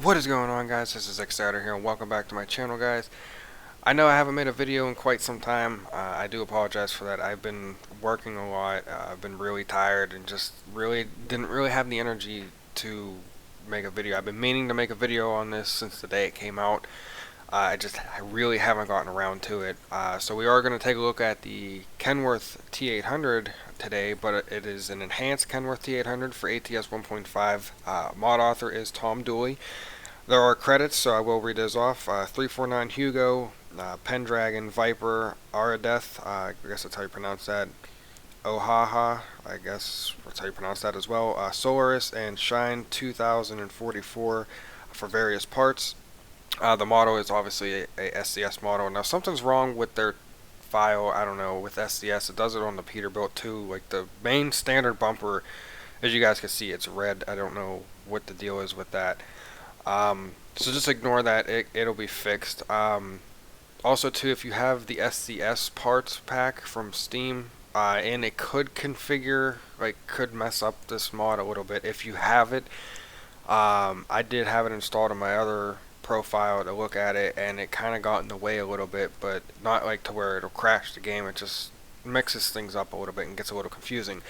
What is going on, guys? This is X-Starter here and welcome back to my channel, guys. I know I haven't made a video in quite some time. I do apologize for that. I've been working a lot. I've been really tired and just really didn't really have the energy to make a video. I've been meaning to make a video on this since the day it came out. I really haven't gotten around to it. So we are going to take a look at the Kenworth T880 today, but it is an enhanced Kenworth T880 for ATS 1.5. Mod author is Tom Dooley. There are credits, so I will read those off. 349 Hugo, Pendragon, Viper, Aradeth, I guess that's how you pronounce that. Ohaha, I guess that's how you pronounce that as well. Solaris and Shine 2044 for various parts. The model is obviously a SCS model. Now something's wrong with their file. I don't know, with SCS. It does it on the Peterbilt too. Like the main standard bumper, as you guys can see, it's red. I don't know what the deal is with that. So just ignore that. It'll be fixed. Also too, if you have the SCS parts pack from Steam, and it could configure, like could mess up this mod a little bit. If you have it, I did have it installed on my other profile to look at it, and it kind of got in the way a little bit, but not like to where it'll crash the game. It just mixes things up a little bit and gets a little confusing.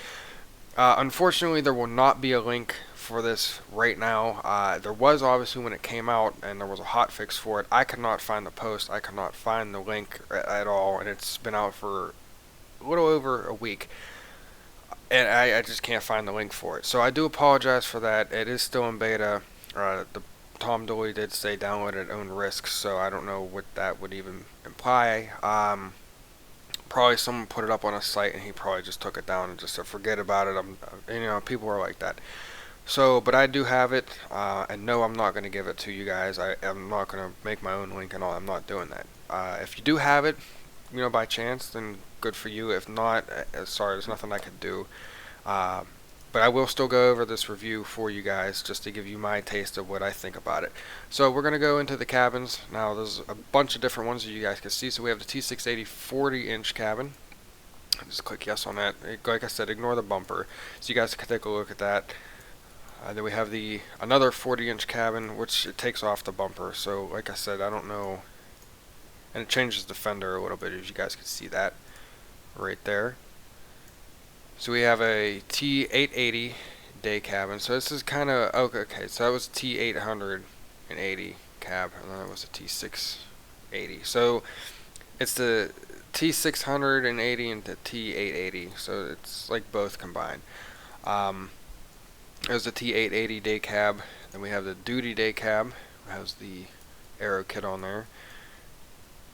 Unfortunately, there will not be a link for this right now. There was obviously when it came out, and there was a hotfix for it. I could not find the post. I could not find the link at all, and it's been out for a little over a week, and I just can't find the link for it. So I do apologize for that. It is still in beta. The Tom Dooley did say download at own risk, so I don't know what that would even imply. Probably someone put it up on a site and he probably just took it down and just said forget about it. People are like that. So, but I do have it, and no, I'm not going to give it to you guys. I'm not going to make my own link and all. I'm not doing that. If you do have it, by chance, then good for you. If not, sorry, there's nothing I could do. But I will still go over this review for you guys just to give you my taste of what I think about it. So we're going to go into the cabins. Now there's a bunch of different ones that you guys can see. So we have the T680 40-inch cabin. Just click yes on that. Like I said, ignore the bumper. So you guys can take a look at that. Then we have another 40-inch cabin, which it takes off the bumper. So like I said, I don't know. And it changes the fender a little bit, as you guys can see that right there. So we have a T880 day cabin. So this is kind of okay. So that was T880 cab, and then that was a T680. So it's the T680 and the T880. So it's like both combined. There's the T880 day cab. Then we have the duty day cab. It has the aero kit on there.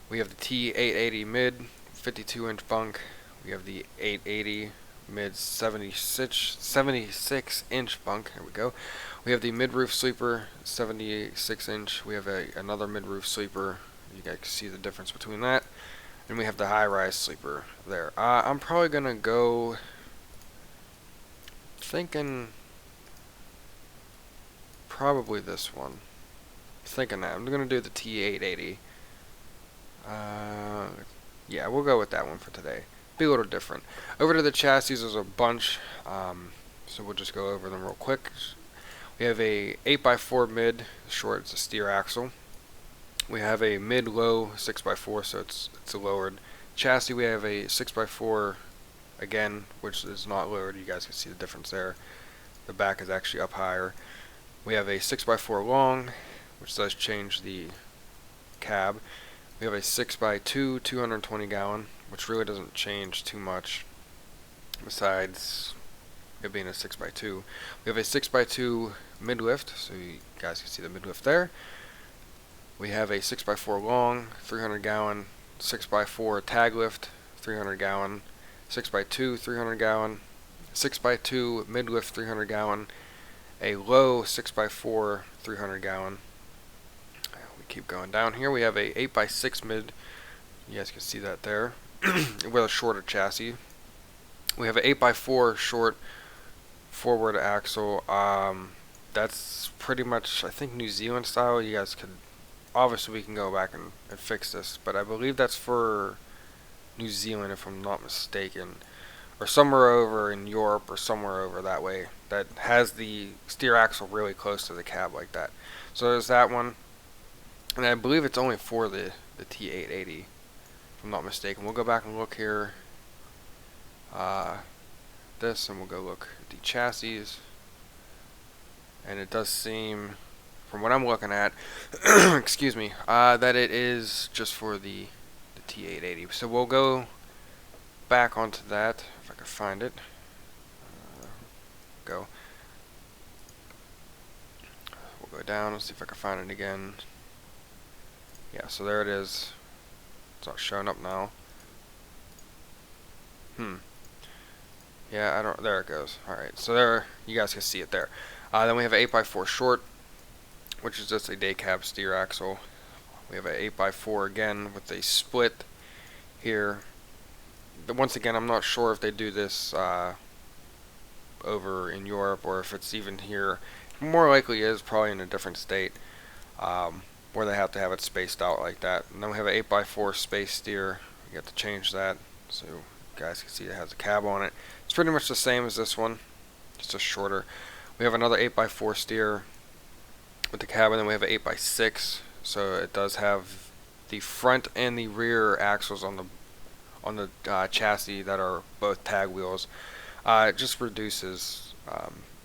We have the T880 mid 52-inch bunk. We have the 880 mid 76-inch bunk. There we go. We have the mid-roof sleeper 76-inch. We have another mid-roof sleeper. You guys can see the difference between that. And we have the high-rise sleeper there. I'm probably gonna go thinking probably this one. Thinking that I'm gonna do the T880. Yeah, we'll go with that one for today. Be a little different. Over to the chassis, there's a bunch, so we'll just go over them real quick. We have a 8x4 mid, short, it's a steer axle. We have a mid-low 6x4, so it's a lowered chassis. We have a 6x4 again, which is not lowered. You guys can see the difference there. The back is actually up higher. We have a 6x4 long, which does change the cab. We have a 6x2 220 gallon, which really doesn't change too much besides it being a 6x2. We have a 6x2 mid-lift, so you guys can see the mid-lift there. We have a 6x4 long, 300 gallon, 6x4 tag lift, 300 gallon, 6x2 300 gallon, 6x2 mid-lift 300 gallon, a low 6x4 300 gallon. Keep going down here. We have a 8x6 mid. You guys can see that there with a shorter chassis. We have an 8x4 short forward axle. That's pretty much, I think, New Zealand style. You guys could obviously, we can go back and fix this, but I believe that's for New Zealand if I'm not mistaken, or somewhere over in Europe or somewhere over that way. that has the steer axle really close to the cab like that. So there's that one, and I believe it's only for the T880, if I'm not mistaken. We'll go back and look here. This, and we'll go look at the chassis, and it does seem, from what I'm looking at, excuse me, that it is just for the T880. So we'll go back onto that if I can find it. Go. We'll go down and see if I can find it again. Yeah, so there it is. It's not showing up now. Yeah, I don't. There it goes. All right, so there, you guys can see it there. Then we have an 8x4 short, which is just a day cab steer axle. We have an 8x4 again with a split here. Once again, I'm not sure if they do this over in Europe or if it's even here. More likely is probably in a different state where they have to have it spaced out like that. And then we have an 8x4 space steer. You have to change that so you guys can see it has a cab on it. It's pretty much the same as this one, just shorter. We have another 8x4 steer with the cab, and then we have an 8x6. So it does have the front and the rear axles on the chassis that are both tag wheels. It just reduces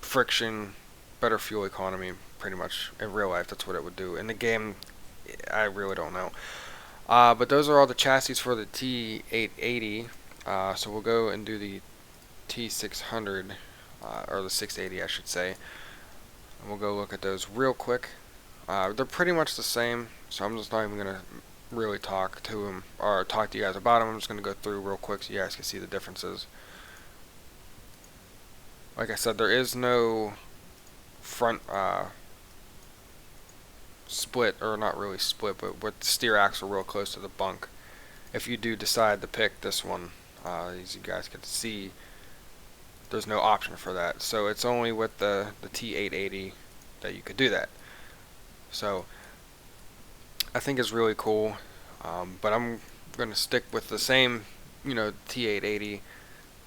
friction, better fuel economy, pretty much. In real life, that's what it would do. In the game, I really don't know. But those are all the chassis for the T880. So we'll go and do the T600, or the 680 I should say. And we'll go look at those real quick. They're pretty much the same, so I'm just not even going to really talk to them or talk to you guys about them. I'm just going to go through real quick so you guys can see the differences. Like I said, there is no front split, or not really split, but with the steer axle real close to the bunk. If you do decide to pick this one, as you guys can see, there's no option for that. So it's only with the T880 that you could do that. So I think it's really cool, but I'm going to stick with the same, T880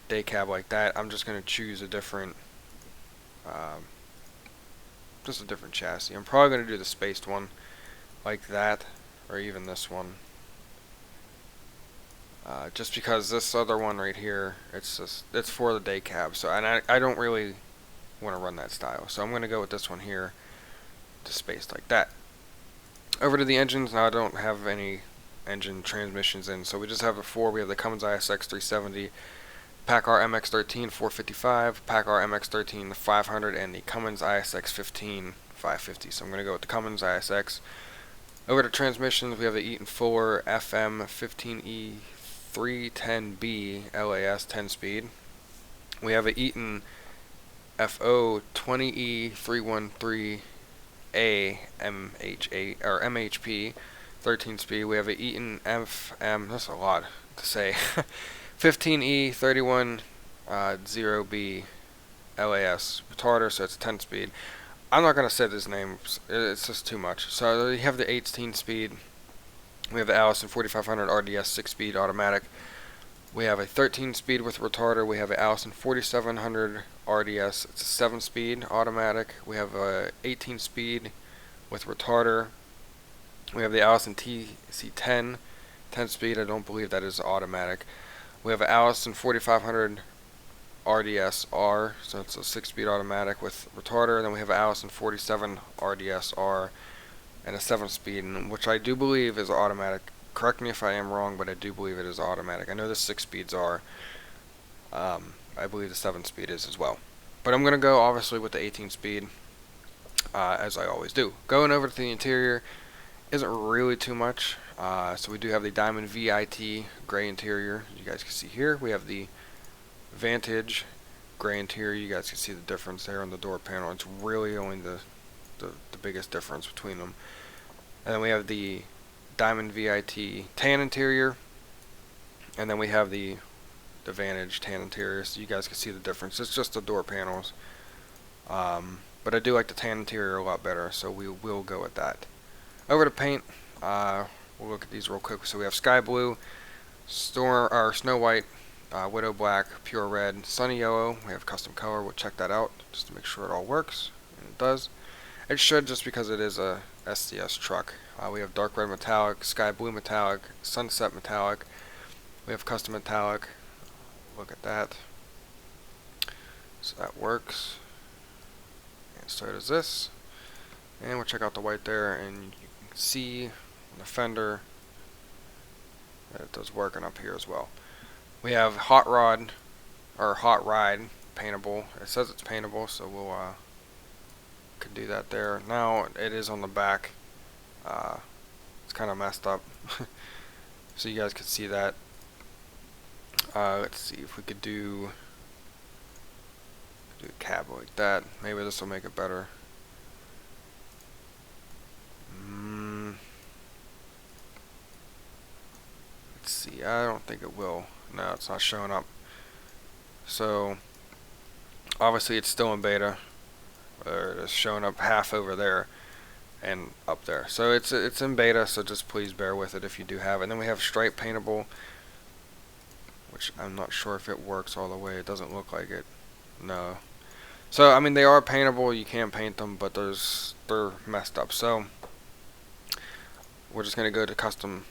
day cab like that. I'm just going to choose a different, just a different chassis. I'm probably going to do the spaced one like that, or even this one. Just because this other one right here, it's for the day cab. So, and I don't really want to run that style. So I'm going to go with this one here, just spaced like that. Over to the engines. Now I don't have any engine transmissions in, so we just have the four. We have the Cummins ISX 370, PACCAR MX-13 455, PACCAR MX-13 500, and the Cummins ISX 15 550. So I'm going to go with the Cummins ISX. Over to transmissions, we have the Eaton Fuller FM 15E 310B LAS 10-speed. We have an Eaton FO 20E 313A MH8 or MHP 13-speed. We have an Eaton FM. That's a lot to say. 15E 310B LAS retarder, so it's 10-speed. I'm not gonna say this name; it's just too much. So you have the 18-speed. We have the Allison 4500 RDS 6-speed automatic. We have a 13-speed with retarder. We have an Allison 4700 RDS. It's a 7-speed automatic. We have a 18-speed with retarder. We have the Allison TC10 10-speed. I don't believe that is automatic. We have an Allison 4500 RDS R, so it's a 6-speed automatic with retarder. And then we have an Allison 47 RDS R and a 7-speed, which I do believe is automatic. Correct me if I am wrong, but I do believe it is automatic. I know the 6-speeds are. I believe the 7-speed is as well. But I'm going to go obviously with the 18-speed, as I always do. Going over to the interior isn't really too much. So we do have the Diamond VIT gray interior. You guys can see here. We have the Vantage gray interior. You guys can see the difference there on the door panel. It's really only the biggest difference between them. And then we have the Diamond VIT tan interior, and then we have the Vantage tan interior, so you guys can see the difference. It's just the door panels, but I do like the tan interior a lot better, so we will go with that. Over to paint. We'll look at these real quick. So we have sky blue, snow white, Widow Black, Pure Red, Sunny Yellow. We have custom color. We'll check that out just to make sure it all works, and it does. It should, just because it is a SDS truck. We have Dark Red Metallic, Sky Blue Metallic, Sunset Metallic. We have Custom Metallic. Look at that. So that works. And so does this. And we'll check out the white there, and you can see on the fender that it does work, and up here as well. We have Hot Rod, or Hot Ride, paintable. It says it's paintable, so we'll could do that there. Now it is on the back. It's kind of messed up, so you guys could see that. Let's see if we could do a cab like that. Maybe this will make it better. Let's see. I don't think it will. No, it's not showing up. So obviously it's still in beta. It's showing up half over there and up there. So it's in beta, so just please bear with it if you do have it. And then we have stripe paintable, which I'm not sure if it works all the way. It doesn't look like it. No. So I mean, they are paintable. You can paint them, but they're messed up. So we're just gonna go to custom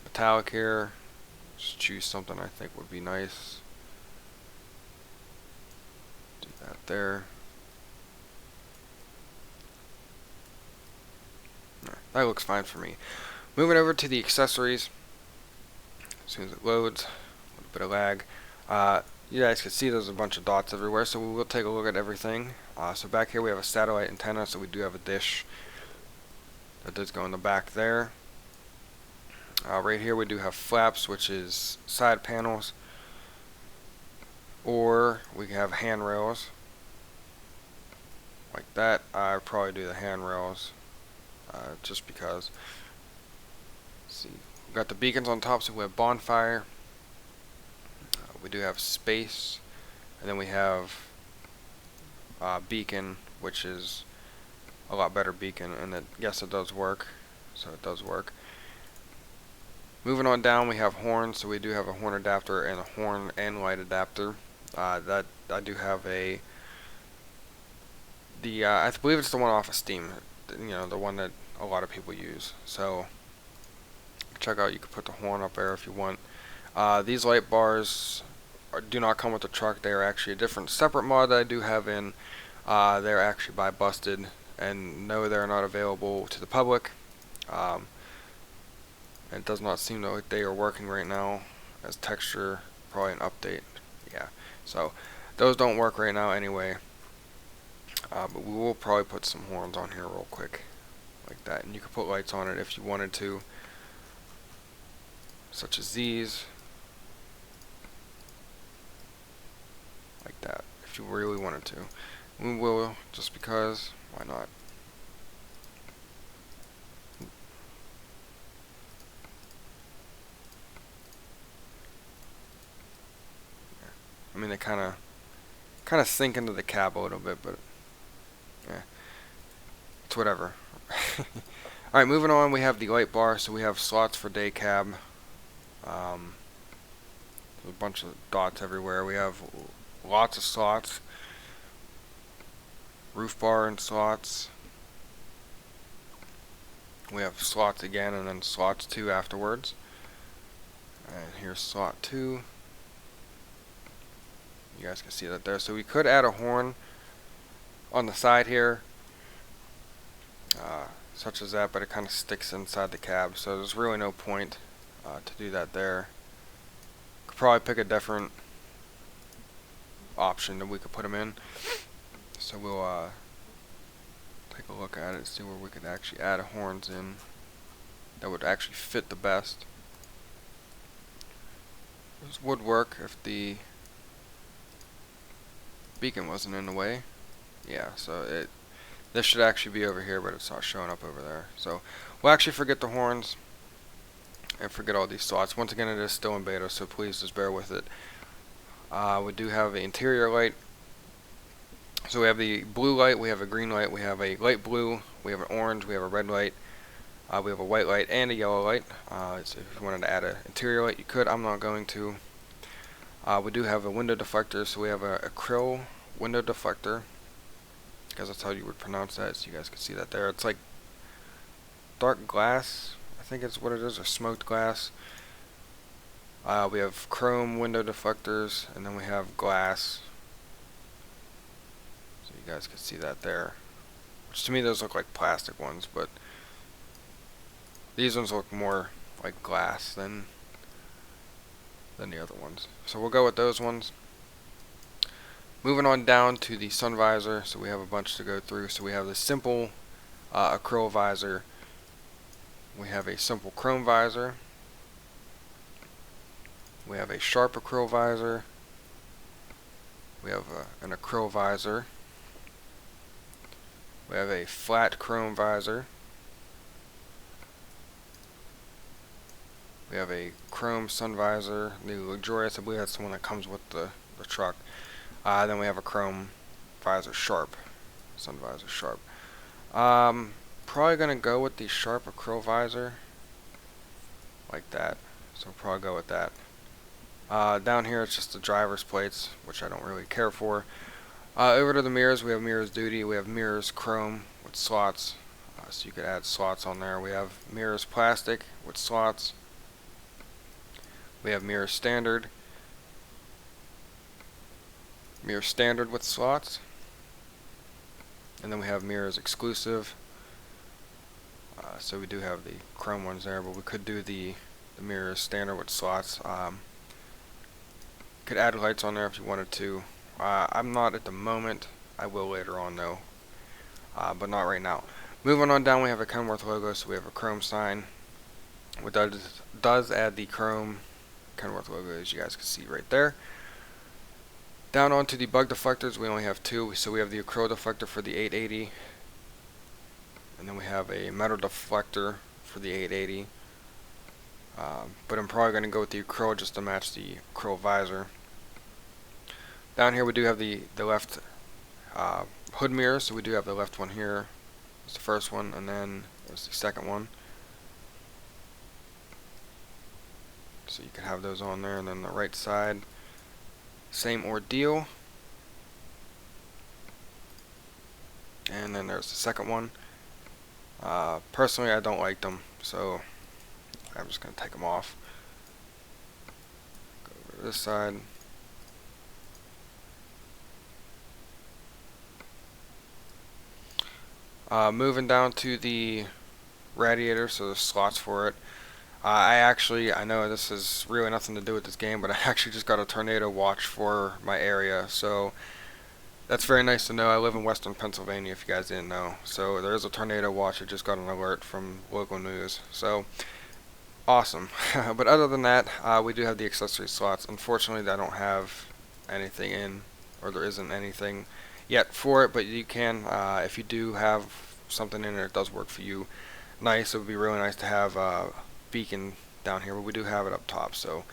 metallic here. Just choose something I think would be nice. Do that there. That looks fine for me. Moving over to the accessories. As soon as it loads, a little bit of lag. You guys can see there's a bunch of dots everywhere, so we will take a look at everything. So back here we have a satellite antenna, so we do have a dish that does go in the back there. Right here we do have flaps, which is side panels, or we have handrails like that. I'd probably do the handrails just because. Let's see, we've got the beacons on top, so we have bonfire. We do have space, and then we have beacon, which is a lot better beacon, and yes, it does work. So it does work. Moving on down, we have horns, so we do have a horn adapter and a horn and light adapter. That I do have I believe it's the one off of Steam, you know, the one that a lot of people use. So check out, you can put the horn up there if you want. These light bars do not come with the truck. They are actually a different separate mod that I do have in. They're actually by Busted, and no, they're not available to the public. It does not seem like they are working right now as texture, probably an update. Yeah, so those don't work right now anyway. But we will probably put some horns on here real quick like that, and you can put lights on it if you wanted to, such as these, like that, if you really wanted to. We will, just because, why not? I mean, they kind of sink into the cab a little bit, but yeah, it's whatever. Alright, moving on, we have the light bar, so we have slots for day cab. There's a bunch of dots everywhere. We have lots of slots. Roof bar and slots. We have slots again, and then slots 2 afterwards. And here's slot 2. You guys can see that there. So we could add a horn on the side here, such as that, but it kind of sticks inside the cab, so there's really no point to do that there. Could probably pick a different option that we could put them in. So we'll take a look at it, see where we could actually add horns in that would actually fit the best. This would work if the beacon wasn't in the way. Yeah, so this should actually be over here, but it's not showing up over there. So we'll actually forget the horns and forget all these slots. Once again, it is still in beta, so please just bear with it. We do have the interior light. So we have the blue light, we have a green light, we have a light blue, we have an orange, we have a red light, we have a white light and a yellow light. So if you wanted to add an interior light, you could. I'm not going to. We do have a window deflector, so we have a acryl window deflector. I guess that's how you would pronounce that, so you guys can see that there. It's like dark glass, I think it's what it is, or smoked glass. We have chrome window deflectors, and then we have glass. So you guys can see that there. Which to me those look like plastic ones, but these ones look more like glass than the other ones. So we'll go with those ones. Moving on down to the sun visor, so we have a bunch to go through. So we have the simple acryl visor. We have a simple chrome visor. We have a sharp acryl visor. We have an acryl visor. We have a flat chrome visor. We have a chrome sun visor, the luxurious. I believe that's the one that comes with the truck. Then we have a chrome visor sharp, sun visor sharp. Probably gonna go with the sharp acryl visor, like that. So probably go with that. Down here it's just the driver's plates, which I don't really care for. Over to the mirrors, we have mirrors duty. We have mirrors chrome with slots, so you could add slots on there. We have mirrors plastic with slots. We have mirror standard with slots, and then we have mirrors exclusive. So we do have the chrome ones there, but we could do the mirrors standard with slots. Could add lights on there if you wanted to. I'm not at the moment. I will later on though, but not right now. Moving on down, we have a Kenworth logo, so we have a chrome sign, which does add the chrome Kenworth logo, as you guys can see right there. Down onto the bug deflectors, we only have two. So we have the acryl deflector for the 880, and then we have a metal deflector for the 880. But I'm probably going to go with the acryl just to match the acryl visor. Down here we do have the left hood mirror, so we do have the left one here. It's the first one, and then there's the second one. So you can have those on there, and then the right side, same ordeal. And then there's the second one. Personally, I don't like them, so I'm just going to take them off. Go over to this side. Moving down to the radiator, so there's slots for it. I know this has really nothing to do with this game, but I actually just got a tornado watch for my area, so that's very nice to know. I live in western Pennsylvania, if you guys didn't know. So there is a tornado watch. I just got an alert from local news, so awesome. But other than that, we do have the accessory slots. Unfortunately, I don't have anything in, or there isn't anything yet for it, but you can, if you do have something in it, it does work for you. Nice. It would be really nice to have beacon down here, but we do have it up top, so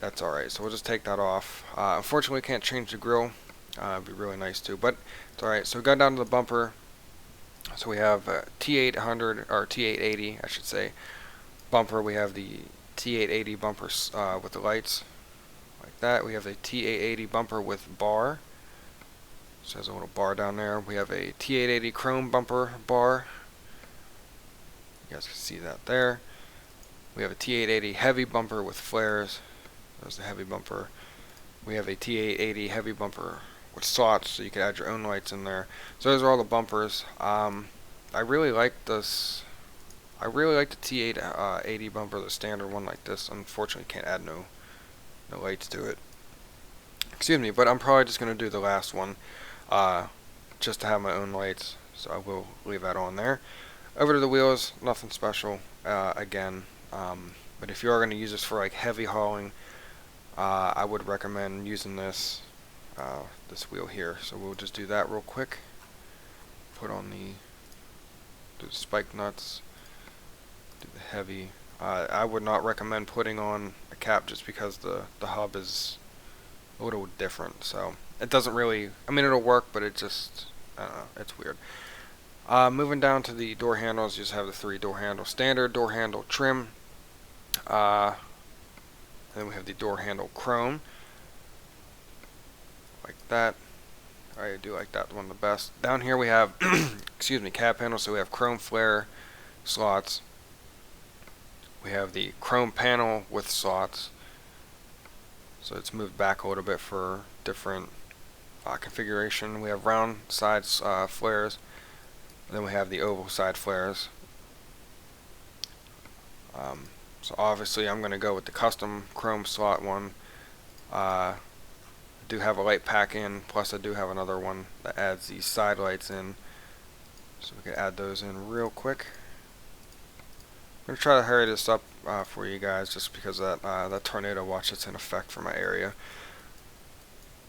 that's alright. So we'll just take that off. Unfortunately, we can't change the grill. It'd be really nice to, but it's alright. So we got down to the bumper. So we have T800 or T880, I should say, bumper. We have the T880 bumper with the lights like that. We have a T880 bumper with bar. So there's a little bar down there. We have a T880 chrome bumper bar. You guys can see that there. We have a T880 heavy bumper with flares. There's the heavy bumper. We have a T880 heavy bumper with slots, so you can add your own lights in there. So those are all the bumpers. I really like this. I really like the T880 bumper, the standard one like this. Unfortunately, can't add no lights to it. Excuse me, but I'm probably just going to do the last one, just to have my own lights. So I will leave that on there. Over to the wheels, nothing special. Again. But if you are going to use this for like heavy hauling, I would recommend using this wheel here. So we'll just do that real quick. Put on do the spike nuts, do the heavy. I would not recommend putting on a cap just because the hub is a little different. So it doesn't really, I mean, it'll work, but it just, I don't know, it's weird. Moving down to the door handles, you just have the 3 door handle standard, door handle trim. Then we have the door handle chrome. like that. I do like that one the best. Down here we have, excuse me, cab panel. So we have chrome flare slots. We have the chrome panel with slots. So it's moved back a little bit for different configuration. We have round side flares. And then we have the oval side flares. So obviously I'm going to go with the custom chrome slot one. I do have a light pack in, plus I do have another one that adds these side lights in. So we can add those in real quick. I'm going to try to hurry this up for you guys, just because that tornado watch that's in effect for my area.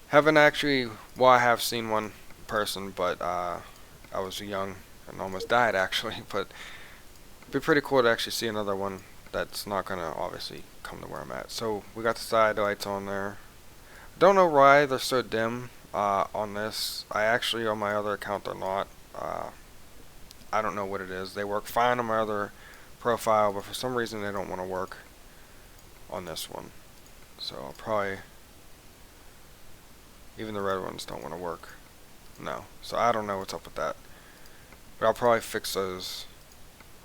Haven't actually, well, I have seen one in person, but I was young and almost died actually. But it'd be pretty cool to actually see another one that's not going to obviously come to where I'm at. So we got the side lights on there. Don't know why they're so dim on this. I actually, on my other account, they're not. I don't know what it is. They work fine on my other profile, but for some reason they don't want to work on this one. So I'll probably, even the red ones don't want to work. No. So I don't know what's up with that. But I'll probably fix those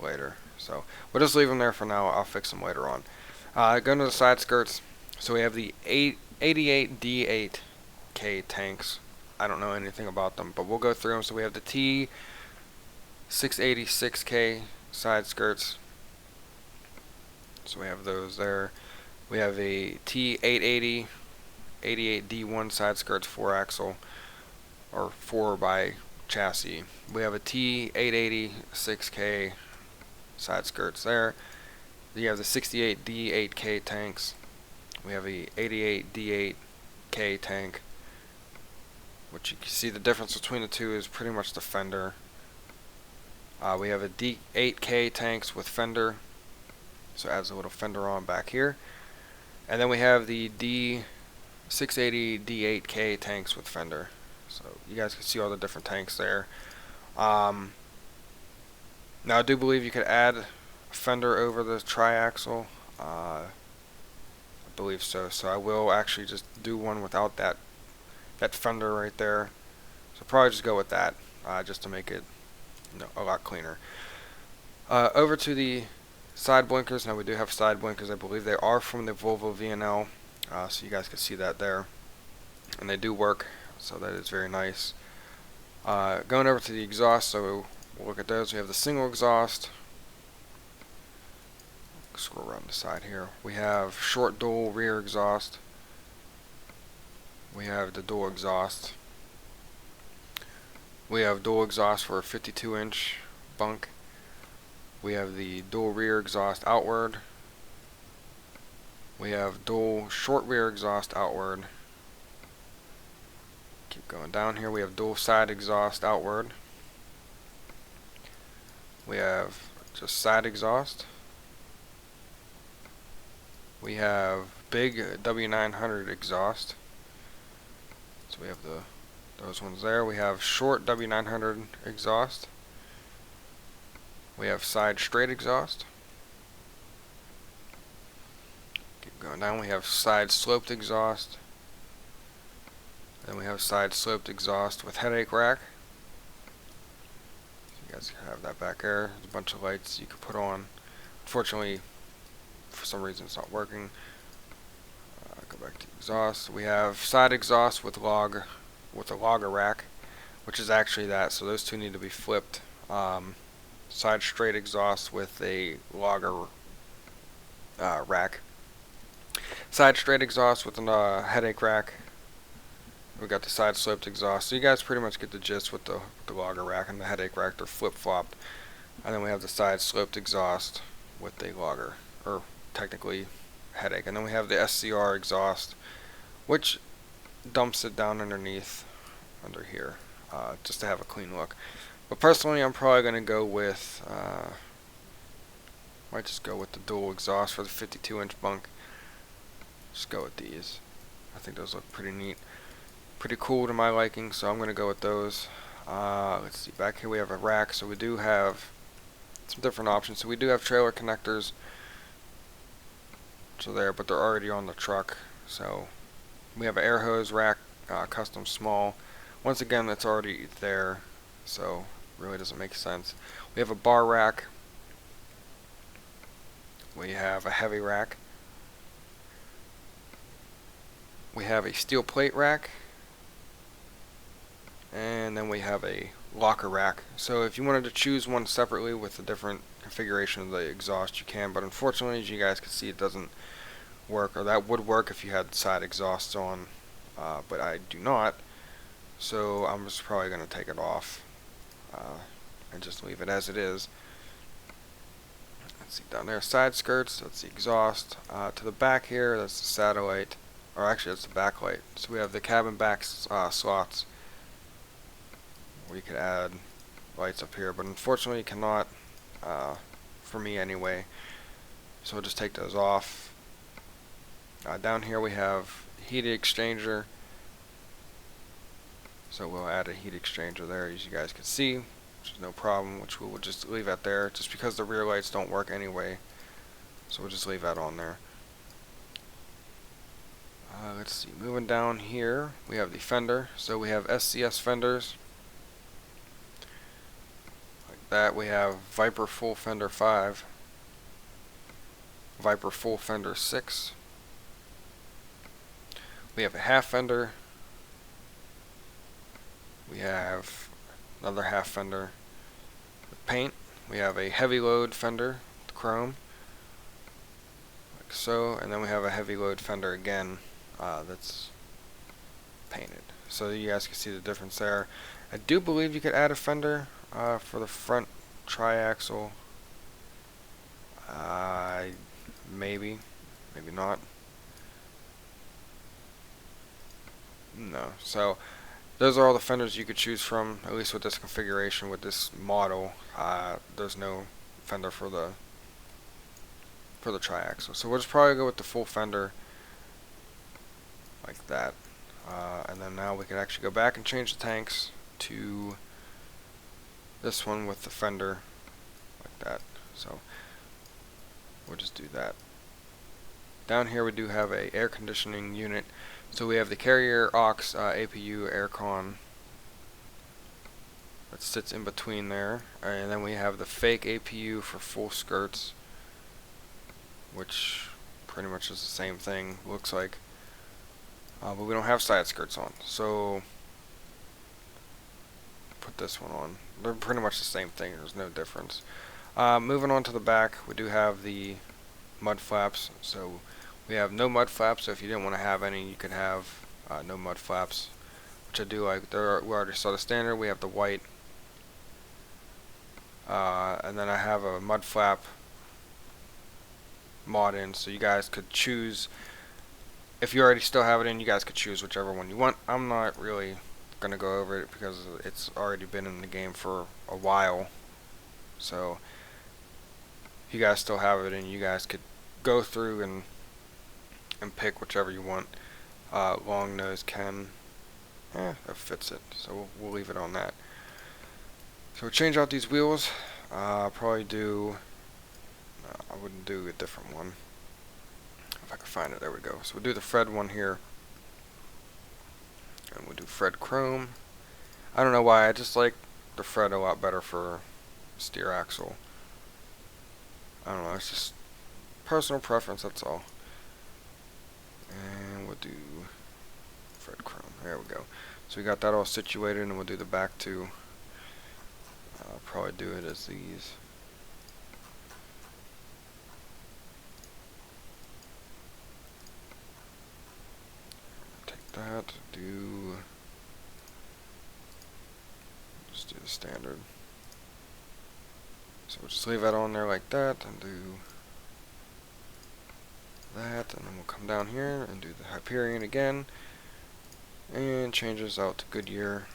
later. So we'll just leave them there for now. I'll fix them later on. Going to the side skirts. So we have the 888 D8K tanks. I don't know anything about them, but we'll go through them. So we have the T680 6K side skirts. So we have those there. We have a T880 88D1 side skirts 4-axle or 4 by chassis. We have a T880 6K side skirts there. You have the 68 D8K tanks. We have a 88 D8K tank, which you can see the difference between the two is pretty much the fender. We have a D8K tanks with fender, so it adds a little fender on back here. And then we have the D680 D8K tanks with fender. So you guys can see all the different tanks there. Now I do believe you could add a fender over the triaxle. I believe so. So I will actually just do one without that fender right there. So probably just go with that, just to make it a lot cleaner. Over to the side blinkers. Now we do have side blinkers. I believe they are from the Volvo VNL, so you guys can see that there, and they do work, so that is very nice. Going over to the exhaust, so we'll look at those. We have the single exhaust. Scroll around the side here. We have short dual rear exhaust. We have the dual exhaust. We have dual exhaust for a 52-inch bunk. We have the dual rear exhaust outward. We have dual short rear exhaust outward. Keep going down here. We have dual side exhaust outward. We have just side exhaust. We have big W900 exhaust. So we have those ones there. We have short W900 exhaust. We have side straight exhaust. Keep going down. We have side sloped exhaust. Then we have side sloped exhaust with headache rack. So you guys have that back there. There's a bunch of lights you can put on. Unfortunately, for some reason it's not working. Go back to exhaust. We have side exhaust with a logger rack, which is actually that. So those two need to be flipped. Side straight exhaust with a logger rack. Side straight exhaust with a headache rack. We got the side sloped exhaust. So you guys pretty much get the gist with the logger rack and the headache rack. They're flip flopped. And then we have the side sloped exhaust with a logger, or technically headache. And then we have the SCR exhaust, which dumps it down underneath under here, just to have a clean look. But personally, I'm probably going to go with, might just go with the dual exhaust for the 52-inch bunk. Just go with these. I think those look pretty neat, pretty cool to my liking, so I'm going to go with those. Let's see, back here we have a rack, so we do have some different options. So we do have trailer connectors, so there, but they're already on the truck. So we have an air hose rack custom small. Once again, that's already there, so really doesn't make sense. We have a bar rack. We have a heavy rack. We have a steel plate rack. And then we have a locker rack. So if you wanted to choose one separately with a different configuration of the exhaust, you can, but unfortunately, as you guys can see, it doesn't work, or that would work if you had side exhausts on, but I do not, so I'm just probably going to take it off and just leave it as it is. Let's see, down there, side skirts, that's the exhaust. To the back here, that's the satellite, or actually that's the backlight. So we have the cabin back slots where you could add lights up here, but unfortunately you cannot, for me anyway, so we'll just take those off. Down here we have heat exchanger, so we'll add a heat exchanger there, as you guys can see, which is no problem, which we will just leave that there just because the rear lights don't work anyway, so we'll just leave that on there. Let's see, moving down here we have the fender, so we have SCS fenders like that. We have Viper full fender 5, Viper full fender 6, we have a half fender, we have another half fender with paint, we have a heavy load fender with chrome like so, and then we have a heavy load fender again that's painted, so you guys can see the difference there. I do believe you could add a fender for the front triaxle, maybe not. No. So those are all the fenders you could choose from, at least with this configuration, with this model. There's no fender for the triaxle. So we'll just probably go with the full fender like that. And then now we can actually go back and change the tanks to this one with the fender like that. So we'll just do that. Down here we do have a air conditioning unit. So we have the carrier aux APU aircon that sits in between there, and then we have the fake APU for full skirts, which pretty much is the same thing, looks like, but we don't have side skirts on, so put this one on. They're pretty much the same thing, there's no difference. Moving on to the back, we do have the mud flaps. So we have no mud flaps, so if you didn't want to have any, you could have no mud flaps, which I do like. We already saw the standard. We have the white, and then I have a mud flap mod in, so you guys could choose. If you already still have it in, you guys could choose whichever one you want. I'm not really going to go over it because it's already been in the game for a while, so if you guys still have it in, you guys could go through and pick whichever you want. Long nose can, that fits it, so we'll leave it on that. So we'll change out these wheels. Probably do, I wouldn't do a different one. If I can find it, there we go. So we'll do the Fred one here. And we'll do Fred Chrome. I don't know why, I just like the Fred a lot better for steer axle. I don't know, it's just personal preference, that's all. And we'll do Fred Chrome. There we go. So we got that all situated, and we'll do the back two. I'll probably do it as these. Take that, just do the standard. So we'll just leave that on there like that, and do that, and then we'll come down here and do the Hyperion again, and change this out to Goodyear.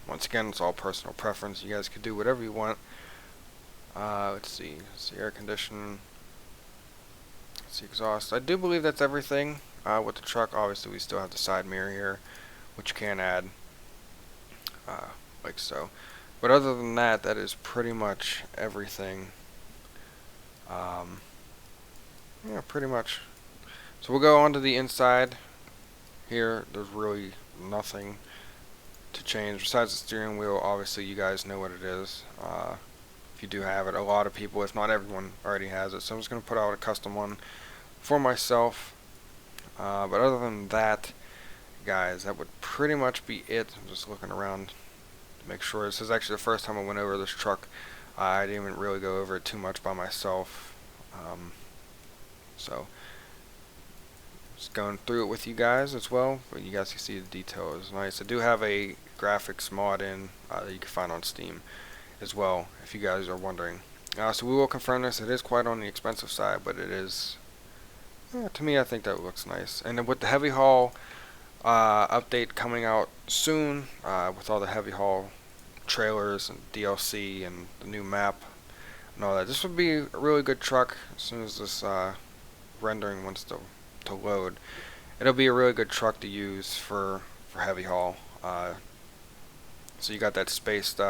Once again, it's all personal preference. You guys could do whatever you want. Let's see. It's the air condition. It's the exhaust. I do believe that's everything with the truck. Obviously, we still have the side mirror here, which you can add, like so. But other than that, that is pretty much everything. Yeah, pretty much. So we'll go on to the inside here. There's really nothing to change besides the steering wheel. Obviously you guys know what it is. If you do have it, a lot of people, if not everyone, already has it, so I'm just going to put out a custom one for myself. But other than that, guys, that would pretty much be it. I'm just looking around to make sure. This is actually the first time I went over this truck. I didn't even really go over it too much by myself. So just going through it with you guys as well, but you guys can see the detail is nice. I do have a graphics mod in that you can find on Steam as well, if you guys are wondering. So we will confirm this. It is quite on the expensive side, but it is, to me, I think that looks nice. And then with the heavy haul update coming out soon, with all the heavy haul trailers and DLC and the new map and all that, this would be a really good truck. As soon as this rendering wants to load, it'll be a really good truck to use for heavy haul. So you got that spaced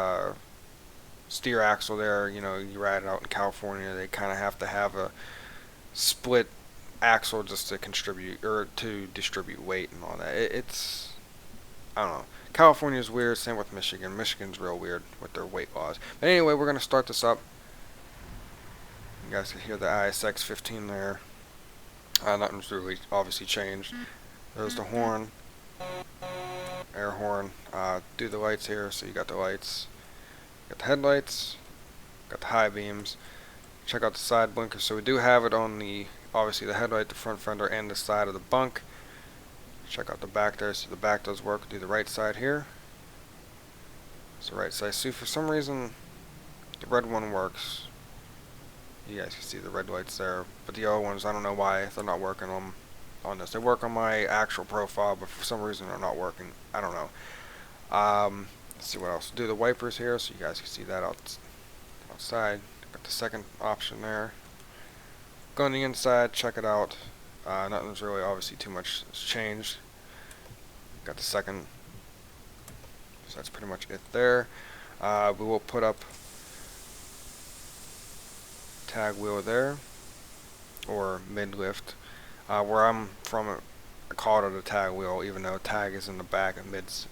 steer axle there. You know, you ride it out in California, they kind of have to have a split axle just to contribute or to distribute weight and all that. It's, I don't know. California's weird. Same with Michigan. Michigan's real weird with their weight laws. But anyway, we're gonna start this up. You guys can hear the ISX 15 there. Nothing's really obviously changed. There's the horn, air horn. Do the lights here. So you got the lights, got the headlights, got the high beams. Check out the side blinkers. So we do have it on the, obviously the headlight, the front fender, and the side of the bunk. Check out the back there. So the back does work. Do the right side here. It's the right side. See, for some reason the red one works. You guys can see the red lights there, but the other ones, I don't know why they're not working on this. They work on my actual profile, but for some reason they're not working. I don't know. Let's see what else. Do the wipers here, so you guys can see that outside. Got the second option there. Go on the inside, check it out. Nothing's really obviously too much has changed. Got the second, so that's pretty much it there. We will put up tag wheel there, or mid lift. Where I'm from, I call it a tag wheel, even though tag is in the back and mid's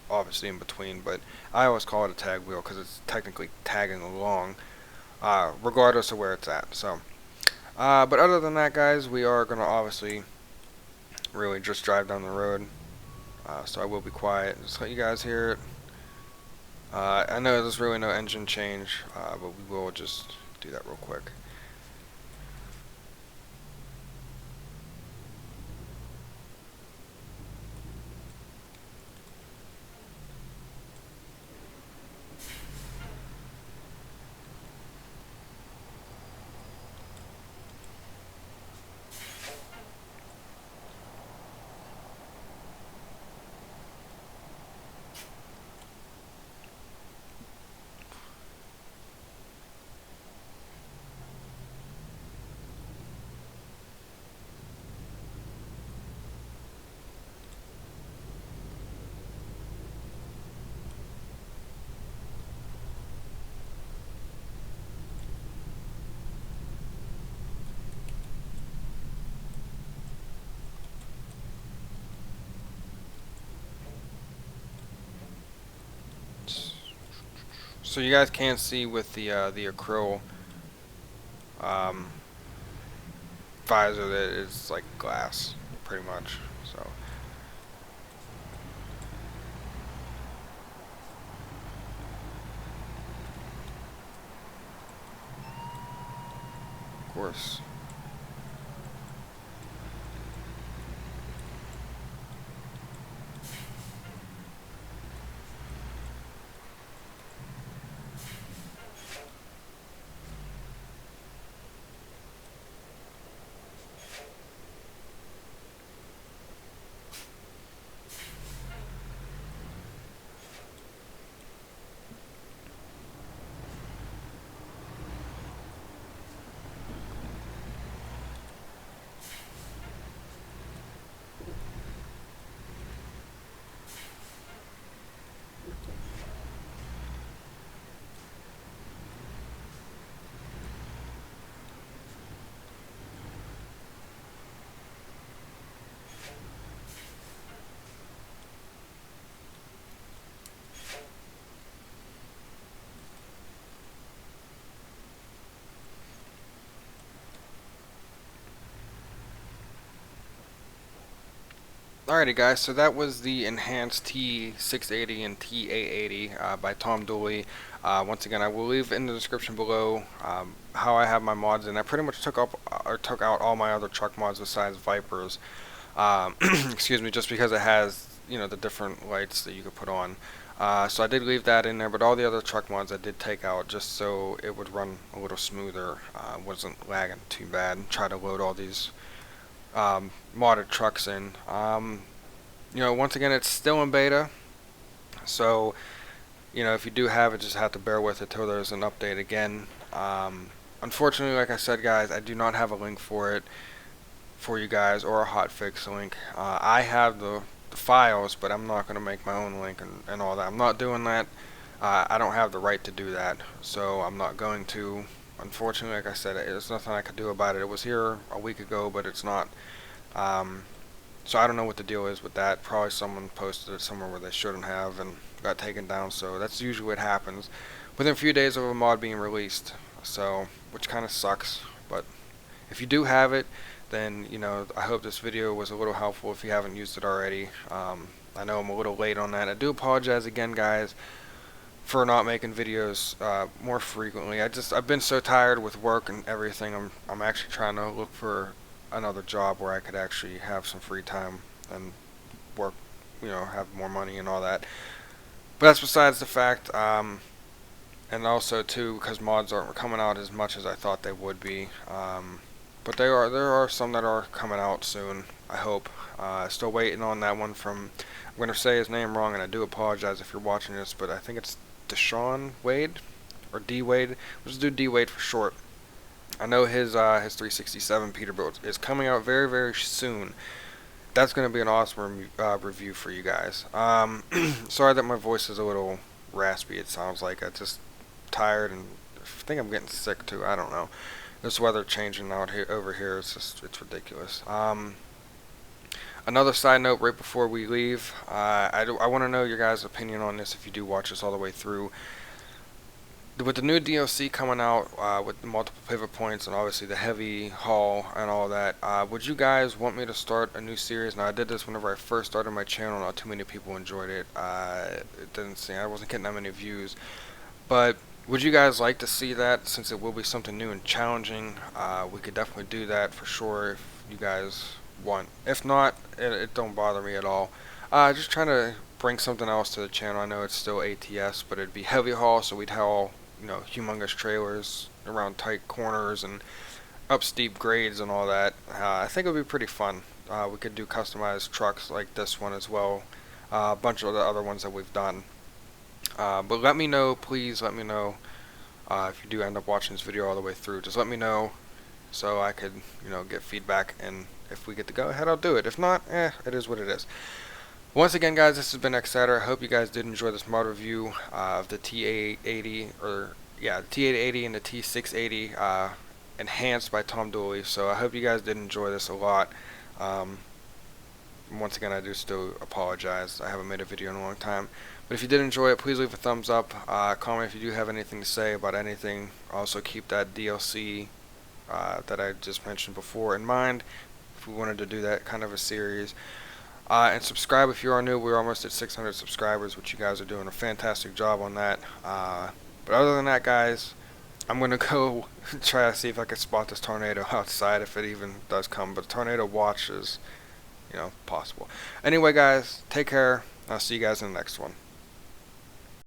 obviously in between, but I always call it a tag wheel because it's technically tagging along, regardless of where it's at. So but other than that, guys, we are going to obviously really just drive down the road, so I will be quiet and just let you guys hear it. I know there's really no engine change, but we will just do that real quick. So you guys can see with the acrylic visor that it's like glass, pretty much. So of course. Alrighty guys, so that was the enhanced T680 and T880 by Tom Dooley. Once again, I will leave in the description below how I have my mods, and I pretty much took out all my other truck mods besides Vipers. Excuse me, just because it has the different lights that you could put on. So I did leave that in there, but all the other truck mods I did take out just so it would run a little smoother. Wasn't lagging too bad. Try to load all these modded trucks in. Once again, it's still in beta, so if you do have it, just have to bear with it till there's an update again. Unfortunately, like I said, guys, I do not have a link for it for you guys, or a hotfix link. I have the files, but I'm not going to make my own link and all that. I'm not doing that. I don't have the right to do that, so I'm not going to. Unfortunately, like I said, there's nothing I could do about it. It was here a week ago, but it's not. So I don't know what the deal is with that. Probably someone posted it somewhere where they shouldn't have and got taken down. So that's usually what happens within a few days of a mod being released. So, which kind of sucks. But if you do have it, then I hope this video was a little helpful if you haven't used it already. I know I'm a little late on that. I do apologize again, guys, for not making videos more frequently. I've been so tired with work and everything. I'm actually trying to look for another job where I could actually have some free time and work, have more money and all that. But that's besides the fact. And also too, because mods aren't coming out as much as I thought they would be. But there are some that are coming out soon, I hope. Still waiting on that one from, I'm going to say his name wrong, and I do apologize if you're watching this, but I think it's Deshaun Wade, or D Wade. We'll just do D Wade for short. I know his 367 Peterbilt is coming out very, very soon. That's going to be an awesome review for you guys. Sorry that my voice is a little raspy, it sounds like. I'm just tired, and I think I'm getting sick too. I don't know. This weather changing out here over here, it's ridiculous. Another side note right before we leave, I want to know your guys' opinion on this if you do watch this all the way through. With the new DLC coming out with the multiple pivot points and obviously the heavy haul and all that, would you guys want me to start a new series? Now, I did this whenever I first started my channel. Not too many people enjoyed it. It didn't seem, I wasn't getting that many views. But would you guys like to see that, since it will be something new and challenging? We could definitely do that for sure if you guys want. If not, it don't bother me at all. Just trying to bring something else to the channel. I know it's still ATS, but it'd be heavy haul, so we'd haul humongous trailers around tight corners and up steep grades and all that. I think it would be pretty fun. We could do customized trucks like this one as well. A bunch of the other ones that we've done. But let me know, please let me know if you do end up watching this video all the way through. Just let me know so I could, get feedback, and if we get to go ahead, I'll do it. If not, it is what it is. Once again, guys, this has been Xatter. I hope you guys did enjoy this mod review of the T880, the T880 and the T680 enhanced by Tom Dooley. So I hope you guys did enjoy this a lot. Once again, I do still apologize. I haven't made a video in a long time. But if you did enjoy it, please leave a thumbs up. Comment if you do have anything to say about anything. Also, keep that DLC that I just mentioned before in mind if we wanted to do that kind of a series. And subscribe if you are new. We're almost at 600 subscribers, which you guys are doing a fantastic job on that. But other than that, guys, I'm going to go try to see if I can spot this tornado outside, if it even does come. But tornado watch is, possible. Anyway, guys, take care. I'll see you guys in the next one.